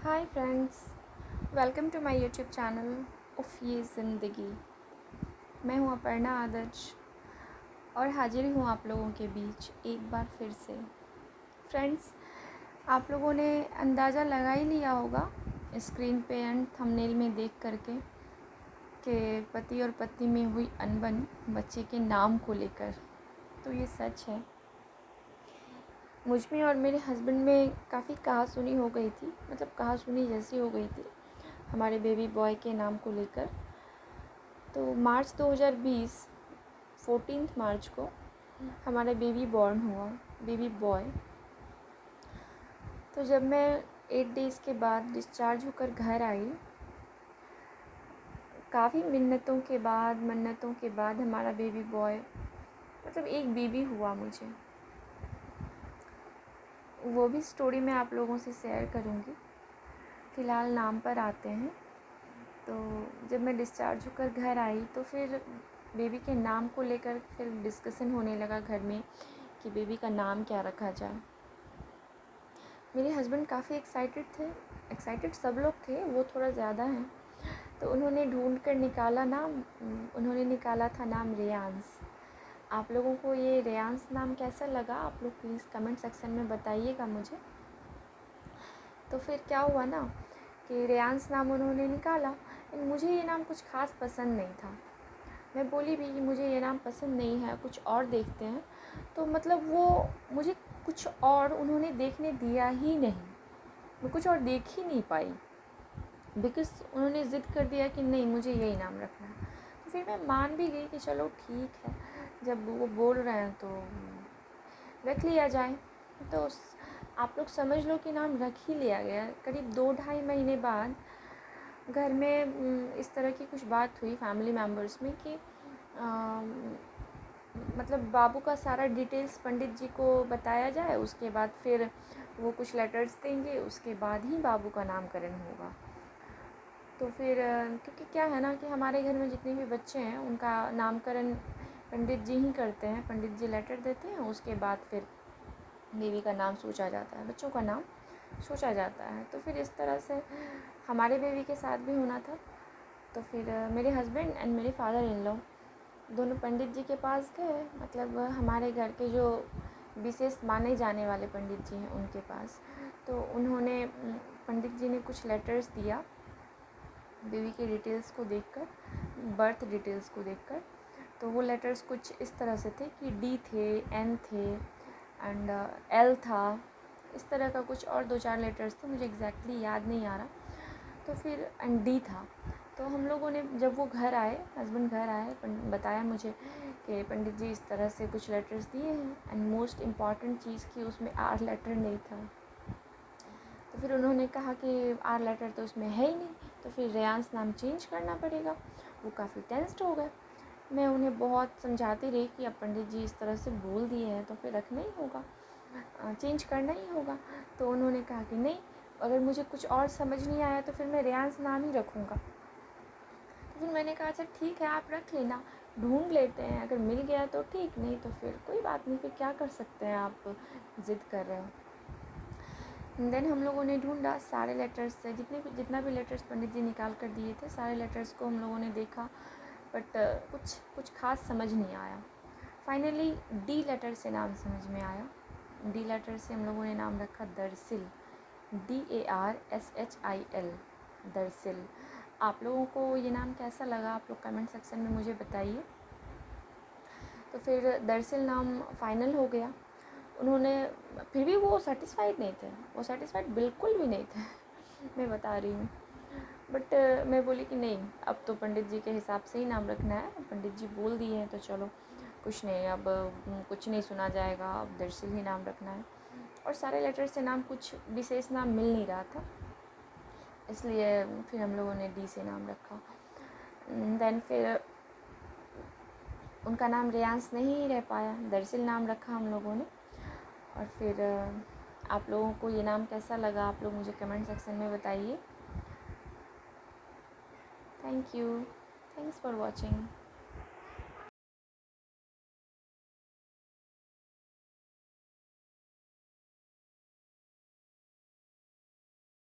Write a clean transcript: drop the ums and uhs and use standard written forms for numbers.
Hi friends, welcome to my YouTube channel उफ़ ये ज़िंदगी। मैं हूँ अपर्णा आदर्श और हाजिर हूँ आप लोगों के बीच एक बार फिर से। फ्रेंड्स, आप लोगों ने अंदाज़ा लगा ही लिया होगा स्क्रीन पे एंड थंबनेल में देख करके कि पति और पत्नी में हुई अनबन बच्चे के नाम को लेकर। तो ये सच है, मुझ में और मेरे हस्बैंड में काफ़ी कहा-सुनी हो गई थी, मतलब कहा-सुनी जैसी हो गई थी हमारे बेबी बॉय के नाम को लेकर। तो मार्च 2020 14 मार्च को हमारा बेबी बॉर्न हुआ, बेबी बॉय। तो जब मैं 8 डेज़ के बाद डिस्चार्ज होकर घर आई, काफ़ी मन्नतों के बाद हमारा बेबी बॉय, मतलब एक बेबी हुआ मुझे। वो भी स्टोरी मैं आप लोगों से शेयर करूँगी। फ़िलहाल नाम पर आते हैं। तो जब मैं डिस्चार्ज होकर घर आई तो फिर बेबी के नाम को लेकर फिर डिस्कशन होने लगा घर में कि बेबी का नाम क्या रखा जाए। मेरे हस्बैंड काफ़ी एक्साइटेड सब लोग थे, वो थोड़ा ज़्यादा हैं। तो उन्होंने ढूंढ कर निकाला था नाम रेयांस। आप लोगों को ये रेयांस नाम कैसा लगा, आप लोग प्लीज़ कमेंट सेक्शन में बताइएगा मुझे। तो फिर क्या हुआ ना कि रेयांस नाम उन्होंने निकाला, मुझे ये नाम कुछ ख़ास पसंद नहीं था। मैं बोली भी कि मुझे ये नाम पसंद नहीं है, कुछ और देखते हैं। तो मतलब वो मुझे कुछ और उन्होंने देखने दिया ही नहीं, मैं कुछ और देख ही नहीं पाई, बिकॉज़ उन्होंने ज़िद कर दिया कि नहीं मुझे यही नाम रखना है। तो फिर मैं मान भी गई कि चलो ठीक है, जब वो बोल रहे हैं तो रख लिया जाए। तो आप लोग समझ लो कि नाम रख ही लिया गया। करीब 2-2.5 महीने बाद घर में इस तरह की कुछ बात हुई फैमिली मेम्बर्स में कि मतलब बाबू का सारा डिटेल्स पंडित जी को बताया जाए, उसके बाद फिर वो कुछ लेटर्स देंगे, उसके बाद ही बाबू का नामकरण होगा। तो फिर क्योंकि क्या है ना कि हमारे घर में जितने भी बच्चे हैं उनका नामकरण पंडित जी ही करते हैं। पंडित जी लेटर देते हैं, उसके बाद फिर बेबी का नाम सोचा जाता है, बच्चों का नाम सोचा जाता है। तो फिर इस तरह से हमारे बेबी के साथ भी होना था। तो फिर मेरे हस्बैंड एंड मेरे फादर इन लॉ दोनों पंडित जी के पास गए, मतलब हमारे घर के जो विशेष माने जाने वाले पंडित जी हैं उनके पास। तो उन्होंने पंडित जी ने कुछ लेटर्स दिया बेबी के डिटेल्स को देखकर, बर्थ डिटेल्स को देखकर। तो वो लेटर्स कुछ इस तरह से थे कि डी थे, एन थे एंड एल था, इस तरह का कुछ और 2-4 लेटर्स थे, मुझे एग्जैक्टली याद नहीं आ रहा। तो फिर एंड डी था। तो हम लोगों ने जब वो घर आए, हस्बैंड घर आए, बताया मुझे कि पंडित जी इस तरह से कुछ लेटर्स दिए हैं एंड मोस्ट इम्पॉर्टेंट चीज़ कि उसमें आर लेटर नहीं था। तो फिर उन्होंने कहा कि आर लेटर तो उसमें है ही नहीं, तो फिर रेयांस नाम चेंज करना पड़ेगा। वो काफ़ी टेंस्ड हो गए। मैं उन्हें बहुत समझाती रही कि अब पंडित जी इस तरह से बोल दिए हैं तो फिर रखना ही होगा, चेंज करना ही होगा। तो उन्होंने कहा कि नहीं, अगर मुझे कुछ और समझ नहीं आया तो फिर मैं रेयांस नाम ही रखूँगा। तो फिर मैंने कहा अच्छा ठीक है, आप रख लेना, ढूंढ लेते हैं, अगर मिल गया तो ठीक, नहीं तो फिर कोई बात नहीं, फिर क्या कर सकते हैं, आप ज़िद कर रहे हो। देन हम लोगों ने ढूंढा सारे लेटर्स से, जितना भी लेटर्स पंडित जी निकाल कर दिए थे, सारे लेटर्स को हम लोगों ने देखा, बट कुछ खास समझ नहीं आया। फाइनली डी लेटर से नाम समझ में आया। डी लेटर से हम लोगों ने नाम रखा दरसिल, DARSHIL, दरसिल। आप लोगों को ये नाम कैसा लगा, आप लोग कमेंट सेक्शन में मुझे बताइए। तो फिर दरसिल नाम फाइनल हो गया। उन्होंने फिर भी वो सेटिस्फाइड नहीं थे, वो सेटिस्फाइड बिल्कुल भी नहीं थे मैं बता रही हूँ। बट मैं बोली कि नहीं, अब तो पंडित जी के हिसाब से ही नाम रखना है, पंडित जी बोल दिए हैं तो चलो कुछ नहीं, अब कुछ नहीं सुना जाएगा, अब दरसिल ही नाम रखना है। और सारे लेटर से नाम कुछ विशेष नाम मिल नहीं रहा था, इसलिए फिर हम लोगों ने डी से नाम रखा। देन फिर उनका नाम रेयांस नहीं रह पाया, दरसिल नाम रखा हम लोगों ने। और फिर आप लोगों को ये नाम कैसा लगा, आप लोग मुझे कमेंट सेक्शन में बताइए। Thank you, thanks for watching.